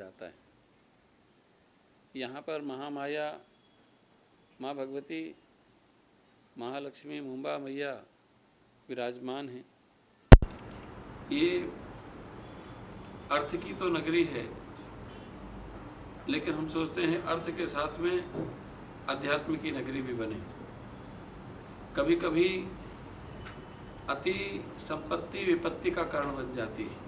जाता है। यहाँ पर महामाया, माँ भगवती, महालक्ष्मी, मुंबा मैया विराजमान हैं। ये अर्थ की तो नगरी है, लेकिन हम सोचते हैं अर्थ के साथ में अध्यात्म की नगरी भी बने। कभी कभी अति संपत्ति विपत्ति का कारण बन जाती है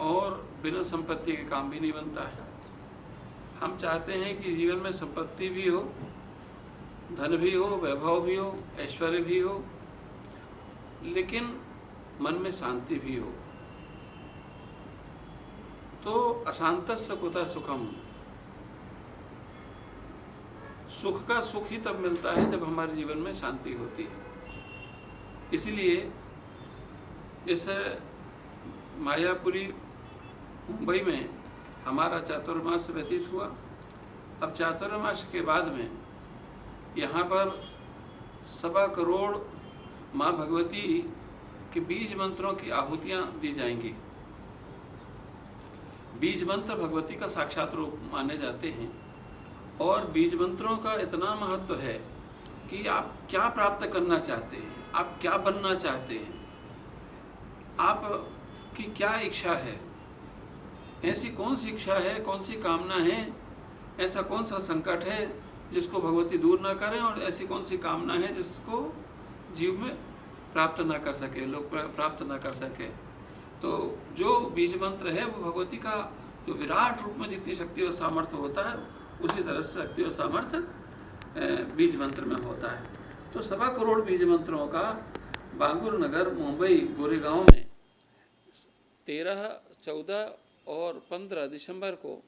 और बिना संपत्ति के काम भी नहीं बनता है। हम चाहते हैं कि जीवन में संपत्ति भी हो, धन भी हो, वैभव भी हो, ऐश्वर्य भी हो, लेकिन मन में शांति भी हो। तो अशांतस्य कुतः सुखम, सुख का सुख ही तब मिलता है जब हमारे जीवन में शांति होती है। इसीलिए इस मायापुरी मुंबई में हमारा चातुर्मास व्यतीत हुआ। अब चातुर्मास के बाद में यहाँ पर 1.25 करोड़ माँ भगवती के बीज मंत्रों की आहुतियाँ दी जाएंगी। बीज मंत्र भगवती का साक्षात रूप माने जाते हैं और बीज मंत्रों का इतना महत्व है कि आप क्या प्राप्त करना चाहते हैं, आप क्या बनना चाहते हैं, आपकी क्या इच्छा है, ऐसी कौन सी इच्छा है, कौन सी कामना है, ऐसा कौन सा संकट है जिसको भगवती दूर ना करें और ऐसी कौन सी कामना है जिसको जीव में प्राप्त ना कर सके, लोग प्राप्त ना कर सके। तो जो बीज मंत्र है वो भगवती का जो विराट रूप में जितनी शक्ति और सामर्थ्य होता है उसी तरह से शक्ति और सामर्थ्य बीज मंत्र में होता है। तो 1.25 करोड़ बीज मंत्रों का बांगुर नगर मुंबई गोरेगांव में 13, 14 और 15 दिसंबर को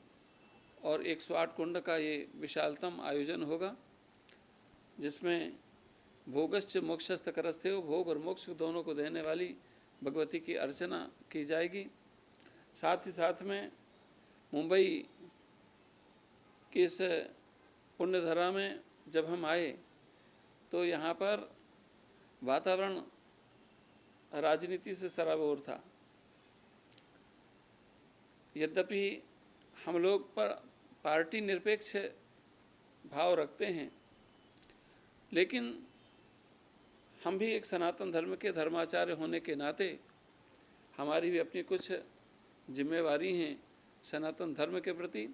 और 108 कुंड का ये विशालतम आयोजन होगा, जिसमें भोगश्च मोक्षस्थ करस्थे, भोग और मोक्ष दोनों को देने वाली भगवती की अर्चना की जाएगी। साथ ही साथ में मुंबई की इस पुण्यधरा में जब हम आए तो यहाँ पर वातावरण राजनीति से सराबोर था। यद्यपि हम लोग पर पार्टी निरपेक्ष भाव रखते हैं, लेकिन हम भी एक सनातन धर्म के धर्माचार्य होने के नाते हमारी भी अपनी कुछ जिम्मेवारी हैं सनातन धर्म के प्रति,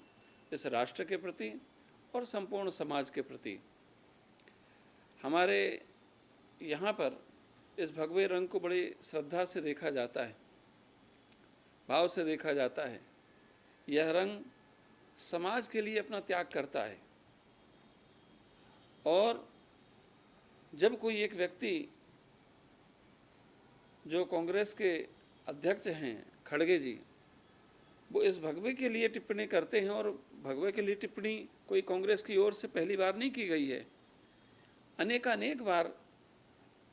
इस राष्ट्र के प्रति और संपूर्ण समाज के प्रति। हमारे यहाँ पर इस भगवे रंग को बड़ी श्रद्धा से देखा जाता है, भाव से देखा जाता है। यह रंग समाज के लिए अपना त्याग करता है और जब कोई एक व्यक्ति जो कांग्रेस के अध्यक्ष हैं खड़गे जी, वो इस भगवे के लिए टिप्पणी करते हैं, और भगवे के लिए टिप्पणी कोई कांग्रेस की ओर से पहली बार नहीं की गई है। अनेकानेक बार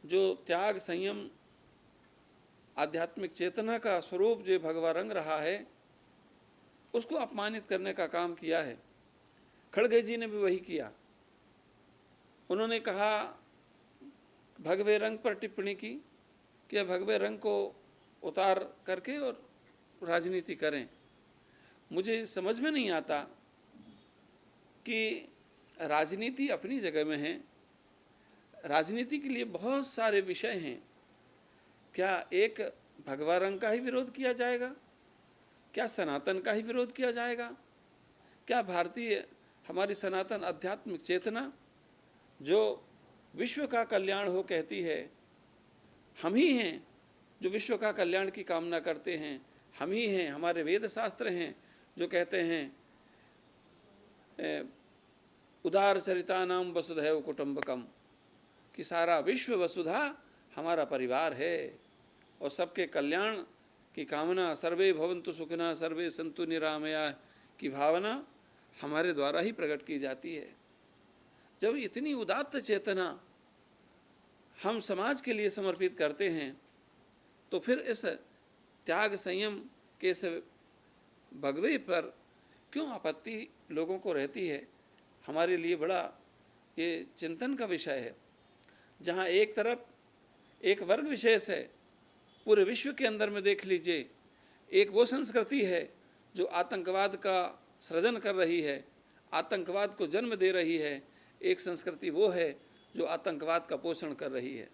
जो त्याग, संयम, आध्यात्मिक चेतना का स्वरूप जो भगवा रंग रहा है उसको अपमानित करने का काम किया है। खड़गे जी ने भी वही किया। उन्होंने कहा, भगवे रंग पर टिप्पणी की कि भगवे रंग को उतार करके और राजनीति करें। मुझे समझ में नहीं आता कि राजनीति अपनी जगह में है, राजनीति के लिए बहुत सारे विषय हैं। क्या एक भगवा रंग का ही विरोध किया जाएगा? क्या सनातन का ही विरोध किया जाएगा? क्या भारतीय हमारी सनातन आध्यात्मिक चेतना जो विश्व का कल्याण हो कहती है, हम ही हैं जो विश्व का कल्याण की कामना करते हैं, हम ही हैं, हमारे वेद शास्त्र हैं जो कहते हैं उदार चरितानाम वसुधैव कुटुंबकम, कि सारा विश्व वसुधा हमारा परिवार है और सबके कल्याण की कामना, सर्वे भवन्तु सुखिनः सर्वे सन्तु निरामया की भावना हमारे द्वारा ही प्रकट की जाती है। जब इतनी उदात्त चेतना हम समाज के लिए समर्पित करते हैं तो फिर इस त्याग संयम के इस भगवे पर क्यों आपत्ति लोगों को रहती है? हमारे लिए बड़ा ये चिंतन का विषय है। जहाँ एक तरफ एक वर्ग विशेष है, पूरे विश्व के अंदर में देख लीजिए, एक वो संस्कृति है जो आतंकवाद का सृजन कर रही है, आतंकवाद को जन्म दे रही है, एक संस्कृति वो है जो आतंकवाद का पोषण कर रही है।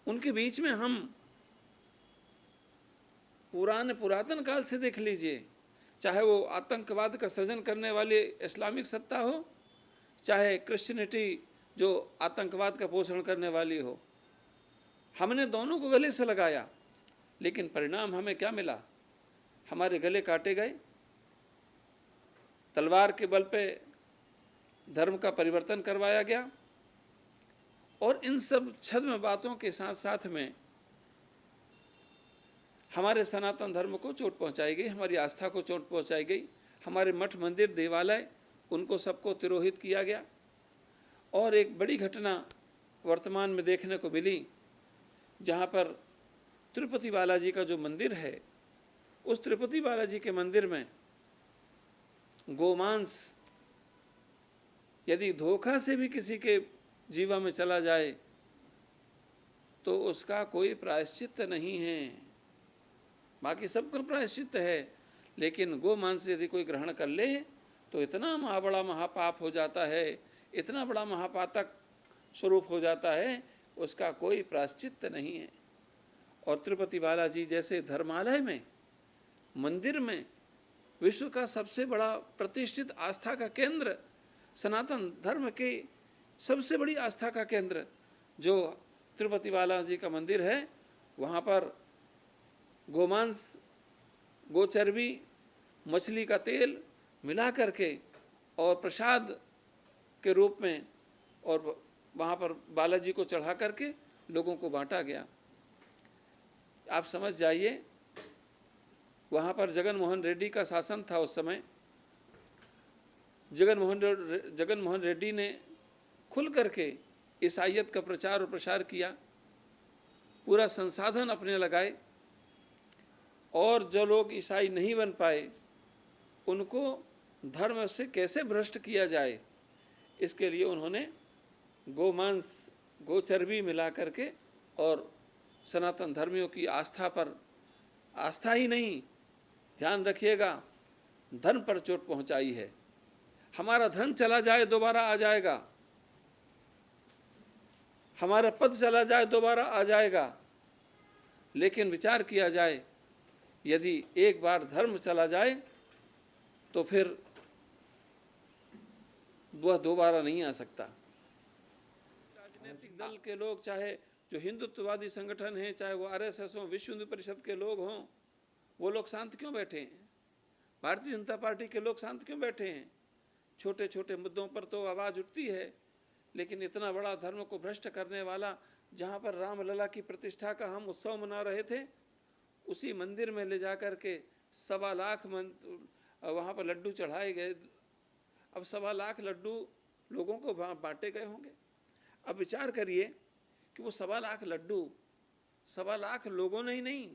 उनके बीच में हम पुरातन काल से देख लीजिए, चाहे वो आतंकवाद का सृजन करने वाली इस्लामिक सत्ता हो, चाहे क्रिश्चियनिटी जो आतंकवाद का पोषण करने वाली हो, हमने दोनों को गले से लगाया, लेकिन परिणाम हमें क्या मिला? हमारे गले काटे गए। तलवार के बल पे धर्म का परिवर्तन करवाया गया, और इन सब छद्म बातों के साथ साथ में हमारे सनातन धर्म को चोट पहुंचाई गई, हमारी आस्था को चोट पहुंचाई गई, हमारे मठ मंदिर देवालय उनको सबको तिरोहित किया गया। और एक बड़ी घटना वर्तमान में देखने को मिली, जहाँ पर तिरुपति बालाजी का जो मंदिर है, उस तिरुपति बालाजी के मंदिर में गोमांस यदि धोखा से भी किसी के जीवा में चला जाए तो उसका कोई प्रायश्चित नहीं है। बाकी सबका प्रायश्चित है, लेकिन गोमांस यदि कोई ग्रहण कर ले तो इतना बड़ा महापाप हो जाता है, इतना बड़ा महापातक स्वरूप हो जाता है, उसका कोई प्रायश्चित नहीं है। और तिरुपति बालाजी जैसे धर्मालय में, मंदिर में, विश्व का सबसे बड़ा प्रतिष्ठित आस्था का केंद्र, सनातन धर्म के सबसे बड़ी आस्था का केंद्र जो तिरुपति बालाजी का मंदिर है, वहाँ पर गोमांस, गोचर्बी, मछली का तेल मिला करके और प्रसाद के रूप में और वहाँ पर बालाजी को चढ़ा करके लोगों को बांटा गया। आप समझ जाइए, वहाँ पर जगन मोहन रेड्डी का शासन था उस समय। जगन मोहन रेड्डी ने खुल करके ईसाइयत का प्रचार और प्रसार किया, पूरा संसाधन अपने लगाए, और जो लोग ईसाई नहीं बन पाए उनको धर्म से कैसे भ्रष्ट किया जाए, इसके लिए उन्होंने गोमांस, गोचर्बी मिला करके और सनातन धर्मियों की आस्था पर, आस्था ही नहीं, ध्यान रखिएगा, धन पर चोट पहुंचाई है। हमारा धन चला जाए दोबारा आ जाएगा, हमारा पद चला जाए दोबारा आ जाएगा, लेकिन विचार किया जाए, यदि एक बार धर्म चला जाए तो फिर वह दोबारा नहीं आ सकता। राजनीतिक दल के लोग, चाहे जो हिंदुत्ववादी संगठन हैं, चाहे वो आरएसएस हो, विश्व हिंदू परिषद के लोग हों, वो लोग शांत क्यों बैठे हैं? भारतीय जनता पार्टी के लोग शांत क्यों बैठे हैं? छोटे छोटे मुद्दों पर तो आवाज़ उठती है, लेकिन इतना बड़ा धर्म को भ्रष्ट करने वाला, जहाँ पर रामलला की प्रतिष्ठा का हम उत्सव मना रहे थे, उसी मंदिर में ले जा कर के 1.25 लाख वहाँ पर लड्डू चढ़ाए गए। अब 1.25 लाख लड्डू लोगों को बांटे गए होंगे। अब विचार करिए कि वो 1.25 लाख लड्डू 1.25 लाख लोगों ने ही नहीं,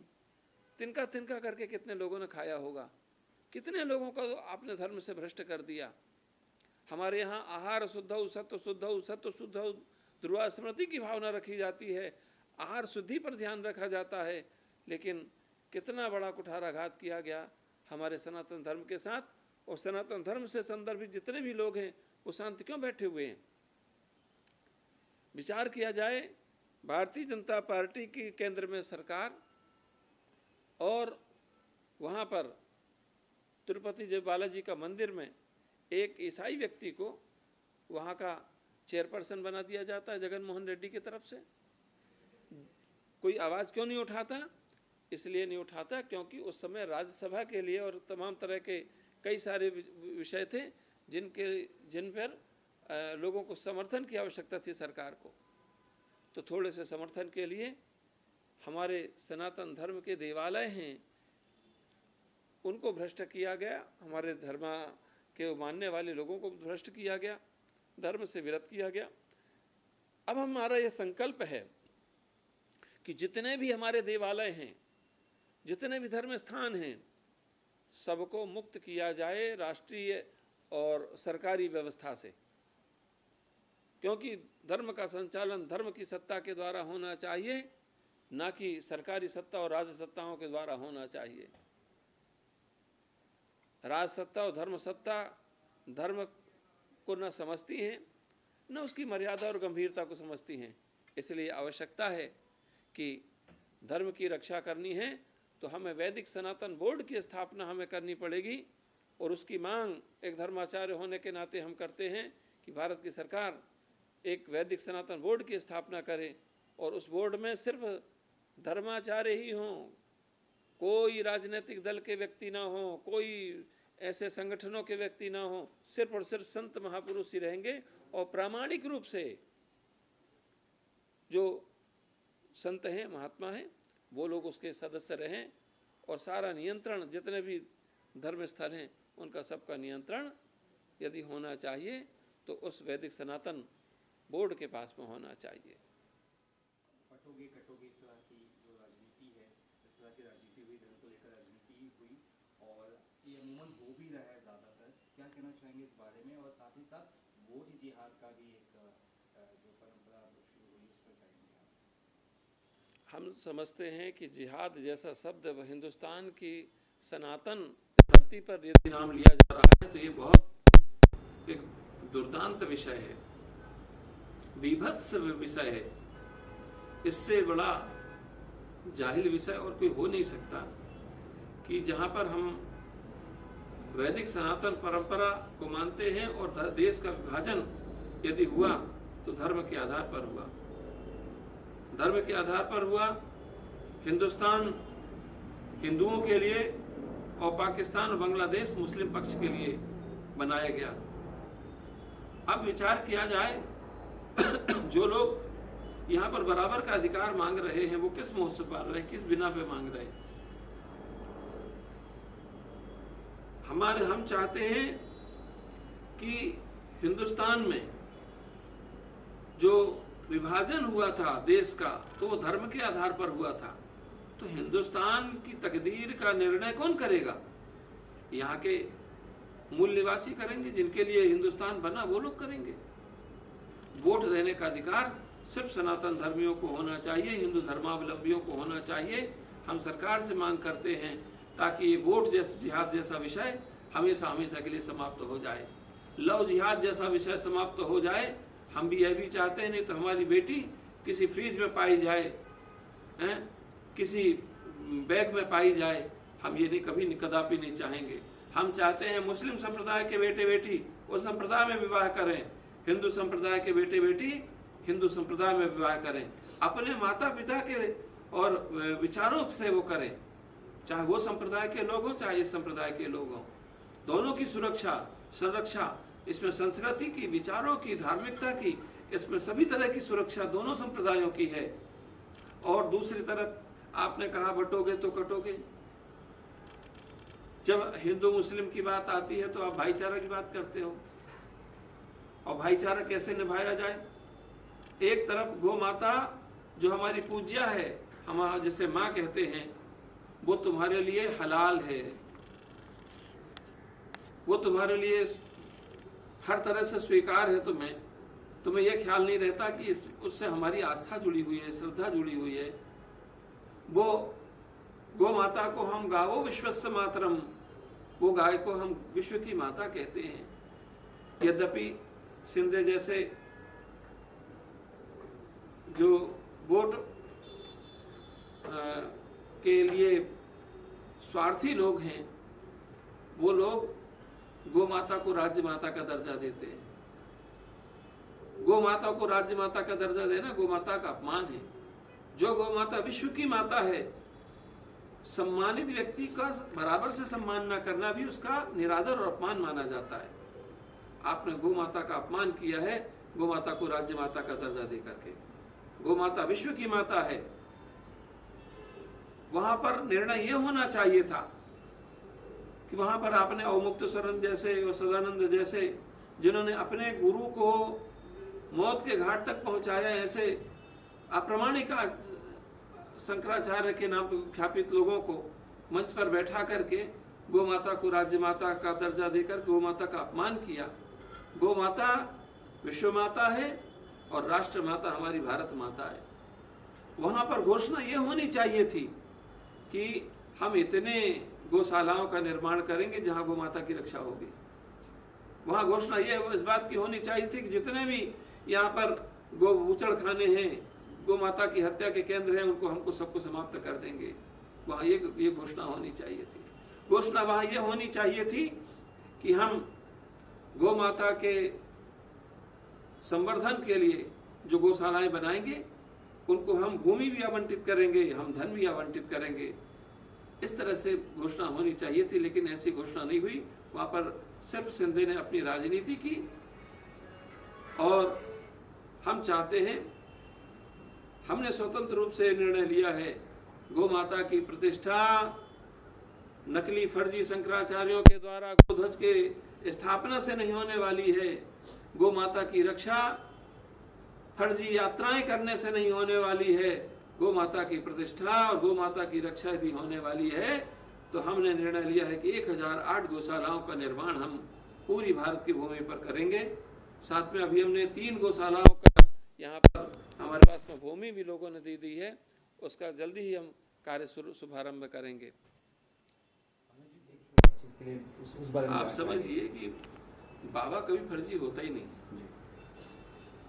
तिनका तिनका करके कितने लोगों ने खाया होगा, कितने लोगों को आपने धर्म से भ्रष्ट कर दिया। हमारे यहाँ आहार शुद्धौ सत्व शुद्धौ, सत्व शुद्धौ, ध्रुवा स्मृति की भावना रखी जाती है, आहार शुद्धि पर ध्यान रखा जाता है, लेकिन कितना बड़ा कुठाराघात किया गया हमारे सनातन धर्म के साथ। और सनातन धर्म से संदर्भित जितने भी लोग हैं वो शांत क्यों बैठे हुए हैं? विचार किया जाए, भारतीय जनता पार्टी की केंद्र में सरकार, और वहाँ पर तिरुपति जय बालाजी का मंदिर में एक ईसाई व्यक्ति को वहाँ का चेयरपर्सन बना दिया जाता है जगन मोहन रेड्डी की तरफ से। कोई आवाज़ क्यों नहीं उठाता? इसलिए नहीं उठाता क्योंकि उस समय राज्यसभा के लिए और तमाम तरह के कई सारे विषय थे जिन पर लोगों को समर्थन की आवश्यकता थी सरकार को। तो थोड़े से समर्थन के लिए हमारे सनातन धर्म के देवालय हैं उनको भ्रष्ट किया गया, हमारे धर्म के मानने वाले लोगों को भ्रष्ट किया गया, धर्म से विरत किया गया। अब हमारा यह संकल्प है कि जितने भी हमारे देवालय हैं, जितने भी धर्म स्थान हैं, सबको मुक्त किया जाए राष्ट्रीय और सरकारी व्यवस्था से, क्योंकि धर्म का संचालन धर्म की सत्ता के द्वारा होना चाहिए, ना कि सरकारी सत्ता और राज्य सत्ताओं के द्वारा होना चाहिए। राज सत्ता और धर्म सत्ता धर्म को न समझती हैं, न उसकी मर्यादा और गंभीरता को समझती हैं। इसलिए आवश्यकता है कि धर्म की रक्षा करनी है तो हमें वैदिक सनातन बोर्ड की स्थापना हमें करनी पड़ेगी। और उसकी मांग एक धर्माचार्य होने के नाते हम करते हैं कि भारत की सरकार एक वैदिक सनातन बोर्ड की स्थापना करे और उस बोर्ड में सिर्फ धर्माचार्य ही हों, कोई राजनीतिक दल के व्यक्ति ना हो, कोई ऐसे संगठनों के व्यक्ति ना हो, सिर्फ और सिर्फ संत महापुरुष ही रहेंगे। और प्रामाणिक रूप से जो संत हैं, महात्मा हैं, वो लोग उसके सदस्य रहें और सारा नियंत्रण जितने भी धर्म स्थल हैं उनका सबका नियंत्रण यदि होना चाहिए तो उस वैदिक सनातन बोर्ड के पास में होना चाहिए। कटोगे इस तरह की जो राजनीति है, इस तरह की राजनीति हुई, धर्म को लेकर राजनीति हुई और ये अमूमन हो भी रहा है ज़्यादातर, क्या कहना चाहेंगे इस बारे में? और साथ ही साथ वोट जिहाद का भी एक जो परंपरा शुरू हुई उस पर कहेंगे? हम समझते हैं कि जिहाद जैसा शब्द हिंदुस्तान की सनातन धरती पर यदि नाम लिया जा रहा है तो ये बहुत एक दुर्दांत विषय है, विभत्स विषय है। इससे बड़ा जाहिल विषय और कोई हो नहीं सकता कि जहाँ पर हम वैदिक सनातन परंपरा को मानते हैं और देश का विभाजन यदि हुआ तो धर्म के आधार पर हुआ, धर्म के आधार पर हुआ। हिंदुस्तान हिंदुओं के लिए और पाकिस्तान और बांग्लादेश मुस्लिम पक्ष के लिए बनाया गया। अब विचार किया जाए जो लोग यहाँ पर बराबर का अधिकार मांग रहे हैं वो किस मुंह से पाल रहे हैं, किस बिना पे मांग रहे हैं? हम चाहते हैं कि हिंदुस्तान में जो विभाजन हुआ था देश का तो वो धर्म के आधार पर हुआ था। तो हिंदुस्तान की तकदीर का निर्णय कौन करेगा? यहाँ के मूल निवासी करेंगे, जिनके लिए हिंदुस्तान बना वो लोग करेंगे। वोट देने का अधिकार सिर्फ सनातन धर्मियों को होना चाहिए, हिंदू धर्मावलंबियों को होना चाहिए। हम सरकार से मांग करते हैं ताकि ये वोट जैसा जिहाद जैसा विषय हमेशा हमेशा के लिए समाप्त हो जाए, लव जिहाद जैसा विषय समाप्त हो जाए। हम भी यह भी चाहते हैं, नहीं तो हमारी बेटी किसी फ्रिज में पाई जाए, किसी बैग में पाई जाए, हम ये नहीं कभी कदापि नहीं चाहेंगे। हम चाहते हैं मुस्लिम संप्रदाय के बेटे बेटी उस संप्रदाय में विवाह करें, हिंदू संप्रदाय के बेटे बेटी हिंदू संप्रदाय में विवाह करें, अपने माता पिता के और विचारों से वो करें, चाहे वो संप्रदाय के लोग हों चाहे इस संप्रदाय के लोग हों। दोनों की सुरक्षा संरक्षा, इसमें संस्कृति की, विचारों की, धार्मिकता की, इसमें सभी तरह की सुरक्षा दोनों संप्रदायों की है। और दूसरी तरफ आपने कहा बटोगे तो कटोगे। जब हिंदू मुस्लिम की बात आती है तो आप भाईचारा की बात करते हो, और भाईचारा कैसे निभाया जाए? एक तरफ गौ माता जो हमारी पूज्या है, हम जिसे माँ कहते हैं, वो तुम्हारे लिए हलाल है, वो तुम्हारे लिए हर तरह से स्वीकार है। तुम्हें यह ख्याल नहीं रहता कि उससे हमारी आस्था जुड़ी हुई है, श्रद्धा जुड़ी हुई है। वो गौ माता को हम गावो विश्वस्य मातरम, वो गाय को हम विश्व की माता कहते हैं। यद्यपि सिंधे जैसे जो वोट के लिए स्वार्थी लोग हैं, वो लोग गौ माता को राज्य माता का दर्जा देते हैं। गौ माता को राज्य माता का दर्जा देना गौ माता का अपमान है। जो गौ माता विश्व की माता है, सम्मानित व्यक्ति का बराबर से सम्मान न करना भी उसका निरादर और अपमान माना जाता है। आपने गौ माता का अपमान किया है गौ माता को राज्य माता का दर्जा दे करके। गौ माता विश्व की माता है। वहां पर निर्णय यह होना चाहिए था कि वहां पर आपने अवमुक्त शरण जैसे और सदानंद जैसे जिन्होंने अपने गुरु को मौत के घाट तक पहुंचाया, ऐसे अप्रामाणिक शंकराचार्य के नाम ख्यापित लोगों को मंच पर बैठा करके गौ माता को राज्य माता का दर्जा देकर गौ माता का अपमान किया। गौ माता विश्व माता है और राष्ट्र माता हमारी भारत माता है। वहां पर घोषणा यह होनी चाहिए थी कि हम इतने गौशालाओं का निर्माण करेंगे जहां गौ माता की रक्षा होगी। वहां घोषणा ये इस बात की होनी चाहिए थी कि जितने भी यहाँ पर गो बूचड़ खाने हैं, गौ माता की हत्या के केंद्र हैं, उनको हमको सबको समाप्त कर देंगे। वहां ये घोषणा होनी चाहिए थी। घोषणा वहां ये होनी चाहिए थी कि हम गौ माता के संवर्धन के लिए जो गौशालाएं बनाएंगे उनको हम भूमि भी आवंटित करेंगे, हम धन भी आवंटित करेंगे। इस तरह से घोषणा होनी चाहिए थी, लेकिन ऐसी घोषणा नहीं हुई। वहां पर सिर्फ सिंधे ने अपनी राजनीति की। और हम चाहते हैं, हमने स्वतंत्र रूप से निर्णय लिया है, गौ माता की प्रतिष्ठा नकली फर्जी शंकराचार्यों के द्वारा गोध्वज के स्थापना से नहीं होने वाली है। गौ माता की रक्षा फर्जी यात्राएं करने से नहीं होने वाली है। गौ माता की प्रतिष्ठा और गौ माता की रक्षा यदि होने वाली है तो हमने निर्णय लिया है कि 1008 गौशालाओं का निर्माण हम पूरी भारत की भूमि पर करेंगे। साथ में अभी हमने 3 गौशालाओं का यहाँ पर हमारे पास में भूमि भी लोगों ने दे दी है, उसका जल्दी ही हम कार्य शुभारंभ करेंगे। आप समझिए कि बाबा कभी फर्जी होता ही नहीं,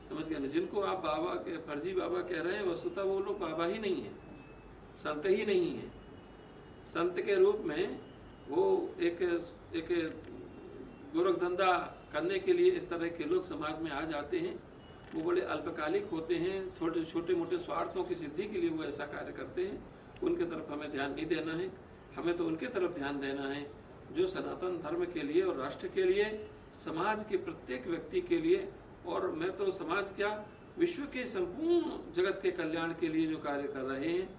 समझ गए ना। जिनको आप बाबा के फर्जी बाबा कह रहे हैं, वस्तुतः वो लोग बाबा ही नहीं है, संत ही नहीं है। संत के रूप में वो एक गोरख धंधा करने के लिए इस तरह के लोग समाज में आ जाते हैं। वो बड़े अल्पकालिक होते हैं, छोटे मोटे स्वार्थों की सिद्धि के लिए वो ऐसा कार्य करते हैं। उनके तरफ हमें ध्यान नहीं देना है। हमें तो उनके तरफ ध्यान देना है जो सनातन धर्म के लिए और राष्ट्र के लिए, समाज के प्रत्येक व्यक्ति के लिए, और मैं तो समाज क्या विश्व के संपूर्ण जगत के कल्याण के लिए जो कार्य कर रहे हैं,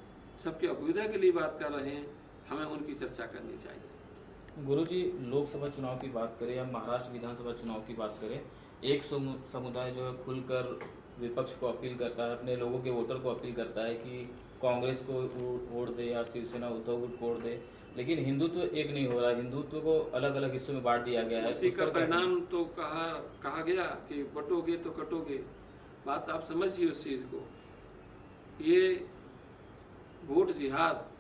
सबके अभ्युदय के लिए बात कर रहे हैं, हमें उनकी चर्चा करनी चाहिए। गुरुजी, लोकसभा चुनाव की बात करें या महाराष्ट्र विधानसभा चुनाव की बात करें, एक समुदाय जो है खुलकर विपक्ष को अपील करता है, अपने लोगों के वोटर को अपील करता है कि कांग्रेस को वोट दे या शिवसेना उद्धव को वोट दे, लेकिन हिंदुत्व एक नहीं हो रहा। हिंदुत्व को अलग अलग हिस्सों में बांट दिया गया है। उसी का परिणाम तो कहा गया कि बटोगे तो कटोगे। बात आप समझिए उस चीज को। ये वोट जिहाद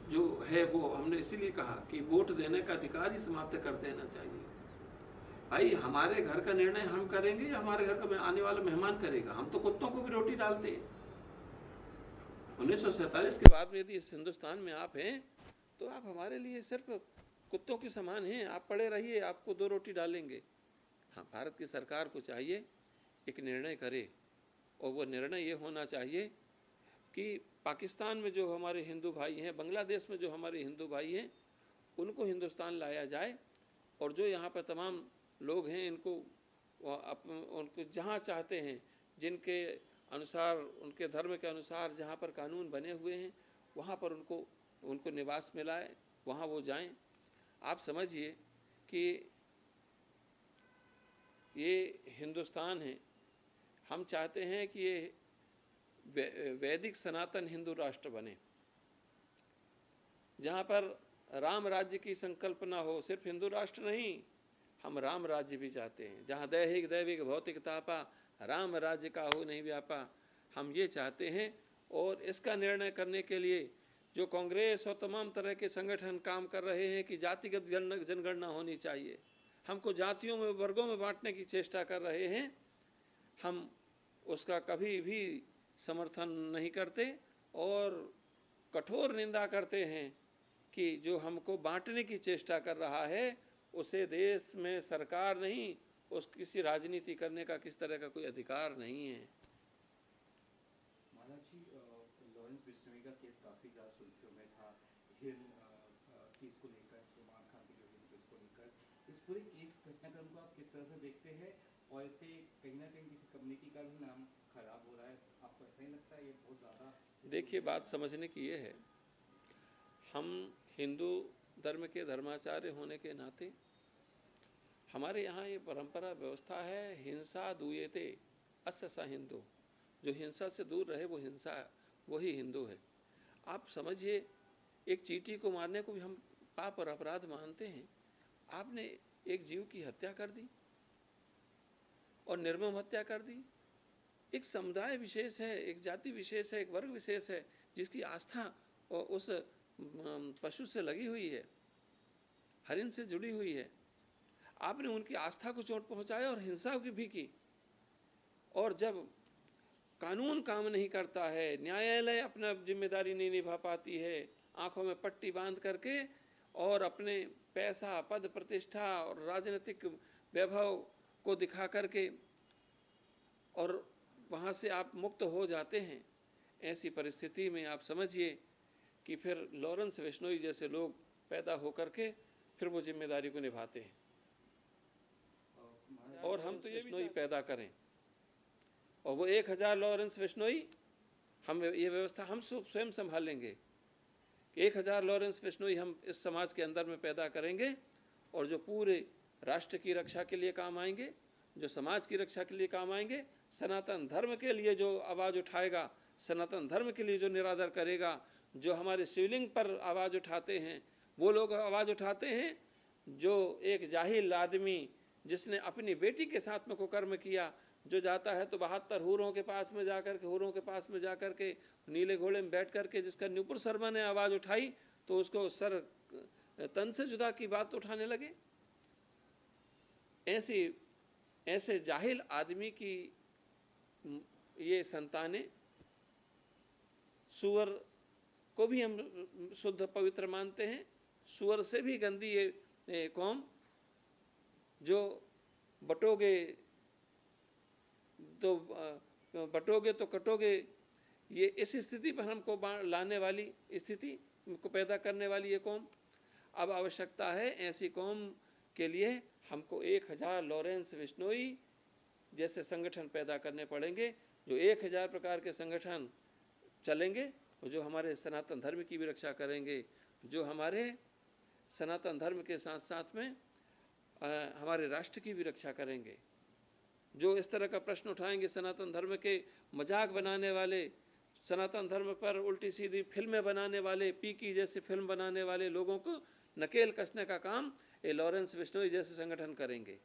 जो है वो हमने इसीलिए कहा कि वोट देने का अधिकार ही समाप्त कर देना चाहिए। भाई, हमारे घर का निर्णय हम करेंगे या हमारे घर का आने वाला मेहमान करेगा? हम तो कुत्तों को भी रोटी डालते हैं। 1947 के बाद में यदि इस हिंदुस्तान में आप हैं तो आप हमारे लिए सिर्फ कुत्तों के समान हैं। आप पड़े रहिए, आपको 2 रोटी डालेंगे। हाँ, भारत की सरकार को चाहिए एक निर्णय करे, और वो निर्णय ये होना चाहिए कि पाकिस्तान में जो हमारे हिंदू भाई हैं, बांग्लादेश में जो हमारे हिंदू भाई हैं, उनको हिंदुस्तान लाया जाए, और जो यहाँ पर तमाम लोग हैं इनको उनको जहाँ चाहते हैं, जिनके अनुसार, उनके धर्म के अनुसार जहाँ पर कानून बने हुए हैं, वहाँ पर उनको निवास मिलाए, वहाँ वो जाएं। आप समझिए कि ये हिंदुस्तान है। हम चाहते हैं कि ये वैदिक सनातन हिंदू राष्ट्र बने, जहाँ पर राम राज्य की संकल्पना हो। सिर्फ हिंदू राष्ट्र नहीं, हम राम राज्य भी चाहते हैं, जहाँ दैहिक दैविक भौतिक तापा राम राज्य का हो नहीं व्यापा। हम ये चाहते हैं, और इसका निर्णय करने के लिए जो कांग्रेस और तमाम तरह के संगठन काम कर रहे हैं कि जातिगत जनगणना होनी चाहिए, हमको जातियों में, वर्गों में बांटने की चेष्टा कर रहे हैं, हम उसका कभी भी समर्थन नहीं करते और कठोर निंदा करते हैं कि जो हमको बांटने की चेष्टा कर रहा है उसे देश में सरकार नहीं, उस किसी राजनीति करने का किस तरह का कोई अधिकार नहीं है। महाराज जी, लॉरेंस बिश्नोई का केस काफ़ी ज़्यादा सुर्खियों में था, हिरन केस को लेकर, सलमान खान के जो हिरन केस को लेकर, इस पूरे केस घटनाक्रम को आप किस तरह से देखते हैं, और इससे कहीं ना कहीं किसी कम्युनिटी का भी नाम खराब हो रहा है? आपको ऐसा ही लगता है ये बहुत ज़्यादा? देखिए, बात समझने की ये है, हम हिंदू धर्म के धर्माचार्य होने के नाते हमारे यहाँ ये परंपरा व्यवस्था है, हिंसा दूयेते अस्य स हिंदू। जो हिंसा से दूर रहे वो हिंसा, वही हिंदू है। आप समझिए, एक चींटी को मारने को भी हम पाप और अपराध मानते हैं। आपने एक जीव की हत्या कर दी और निर्मम हत्या कर दी। एक समुदाय विशेष है, एक जाति विशेष है, एक वर्ग विशेष है जिसकी आस्था उस पशु से लगी हुई है, हरिण से जुड़ी हुई है। आपने उनकी आस्था को चोट पहुंचाया और हिंसा की भी की। और जब कानून काम नहीं करता है, न्यायालय अपना जिम्मेदारी नहीं निभा पाती है, आंखों में पट्टी बांध करके और अपने पैसा, पद, प्रतिष्ठा और राजनीतिक वैभव को दिखा करके और वहाँ से आप मुक्त हो जाते हैं, ऐसी परिस्थिति में आप समझिए कि फिर लॉरेंस बिश्नोई जैसे लोग पैदा होकर के फिर वो जिम्मेदारी को निभाते हैं। और हम तो ये बिश्नोई पैदा करें और वो 1000 लॉरेंस बिश्नोई, हम ये व्यवस्था हम स्वयं संभाल लेंगे। 1000 लॉरेंस बिश्नोई हम इस समाज के अंदर में पैदा करेंगे और जो पूरे राष्ट्र की रक्षा के लिए काम आएंगे, जो समाज की रक्षा के लिए काम आएंगे, सनातन धर्म के लिए जो आवाज़ उठाएगा, सनातन धर्म के लिए जो निरादर करेगा, जो हमारे शिवलिंग पर आवाज़ उठाते हैं, वो लोग आवाज़ उठाते हैं जो एक जाहिल आदमी जिसने अपनी बेटी के साथ में कुकर्म किया, जो जाता है तो 72 हूरों के पास में जाकर के नीले घोड़े में बैठ करके जिसका नुपुर शर्मा ने आवाज़ उठाई तो उसको सर तन से जुदा की बात उठाने लगे। ऐसे जाहिल आदमी की ये संतानें, सुअर को भी हम शुद्ध पवित्र मानते हैं, सुअर से भी गंदी ये कौम, जो बटोगे तो कटोगे, ये इस स्थिति पर हमको लाने वाली स्थिति को पैदा करने वाली ये कौम। अब आवश्यकता है ऐसी कौम के लिए हमको 1000 लॉरेंस बिश्नोई जैसे संगठन पैदा करने पड़ेंगे, जो 1000 प्रकार के संगठन चलेंगे और जो हमारे सनातन धर्म की भी रक्षा करेंगे, जो हमारे सनातन धर्म के साथ साथ में हमारे राष्ट्र की भी रक्षा करेंगे, जो इस तरह का प्रश्न उठाएंगे, सनातन धर्म के मजाक बनाने वाले, सनातन धर्म पर उल्टी सीधी फिल्में बनाने वाले, पीकी जैसे फिल्म बनाने वाले लोगों को नकेल कसने का काम ये लॉरेंस बिश्नोई जैसे संगठन करेंगे।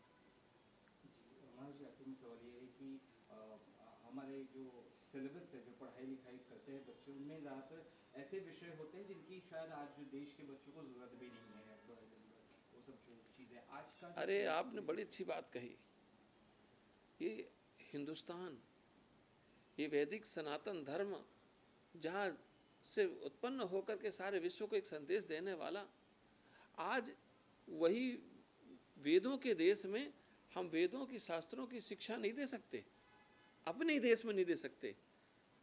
आखिरी में सवाल ये है कि हमारे जो सिलेबस है, जो पढ़ाई लिखाई करते हैं बच्चे, उनमें ज़्यादातर ऐसे विषय होते हैं जिनकी शायद आज जो देश के बच्चों को ज़रूरत भी नहीं है, वो सब जो चीज़ें आज का। अरे आपने बड़ी अच्छी बात कही। ये हिंदुस्तान, ये वैदिक सनातन धर्म जहाँ से उत्पन्न होकर के सारे विश्व को एक संदेश देने वाला, आज वही वेदों के देश में हम वेदों की शास्त्रों की शिक्षा नहीं दे सकते, अपने ही देश में नहीं दे सकते।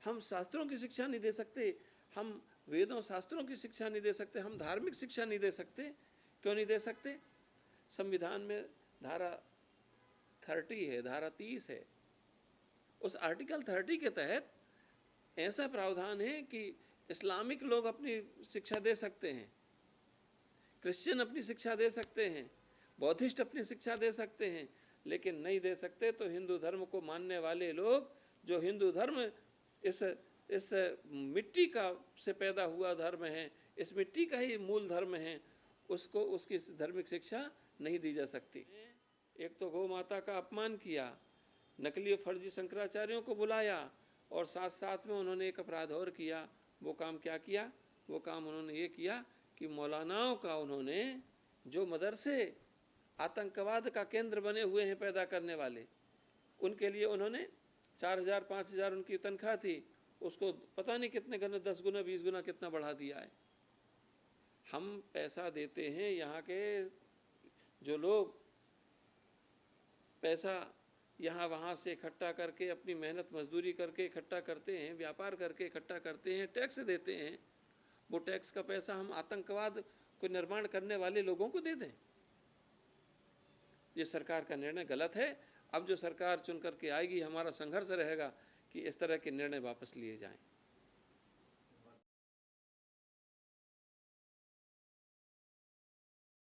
हम शास्त्रों की शिक्षा नहीं दे सकते, हम वेदों शास्त्रों की शिक्षा नहीं दे सकते, हम धार्मिक शिक्षा नहीं दे सकते। क्यों नहीं दे सकते? संविधान में धारा 30 है, धारा 30 है। उस आर्टिकल 30 के तहत ऐसा प्रावधान है कि इस्लामिक लोग अपनी शिक्षा दे सकते हैं, क्रिश्चियन अपनी शिक्षा दे सकते हैं, बौद्धिस्ट अपनी शिक्षा दे सकते हैं, लेकिन नहीं दे सकते तो हिंदू धर्म को मानने वाले लोग, जो हिंदू धर्म इस मिट्टी का से पैदा हुआ धर्म है, इस मिट्टी का ही मूल धर्म है, उसको उसकी धार्मिक शिक्षा नहीं दी जा सकती। एक तो गौ माता का अपमान किया, नकली फर्जी शंकराचार्यों को बुलाया और साथ साथ में उन्होंने एक अपराध और किया। वो काम क्या किया? वो काम उन्होंने ये किया कि मौलानाओं का उन्होंने, जो मदरसे आतंकवाद का केंद्र बने हुए हैं पैदा करने वाले, उनके लिए उन्होंने 4000 5000 उनकी तनख्वाह थी, उसको पता नहीं कितने गुना, 10 गुना 20 गुना कितना बढ़ा दिया है। हम पैसा देते हैं, यहाँ के जो लोग पैसा यहाँ वहाँ से इकट्ठा करके, अपनी मेहनत मजदूरी करके इकट्ठा करते हैं, व्यापार करके इकट्ठा करते हैं, टैक्स देते हैं, वो टैक्स का पैसा हम आतंकवाद को निर्माण करने वाले लोगों को दे दें। ये सरकार का निर्णय गलत है। अब जो सरकार चुन करके आएगी, हमारा संघर्ष रहेगा कि इस तरह के निर्णय वापस लिए जाएं।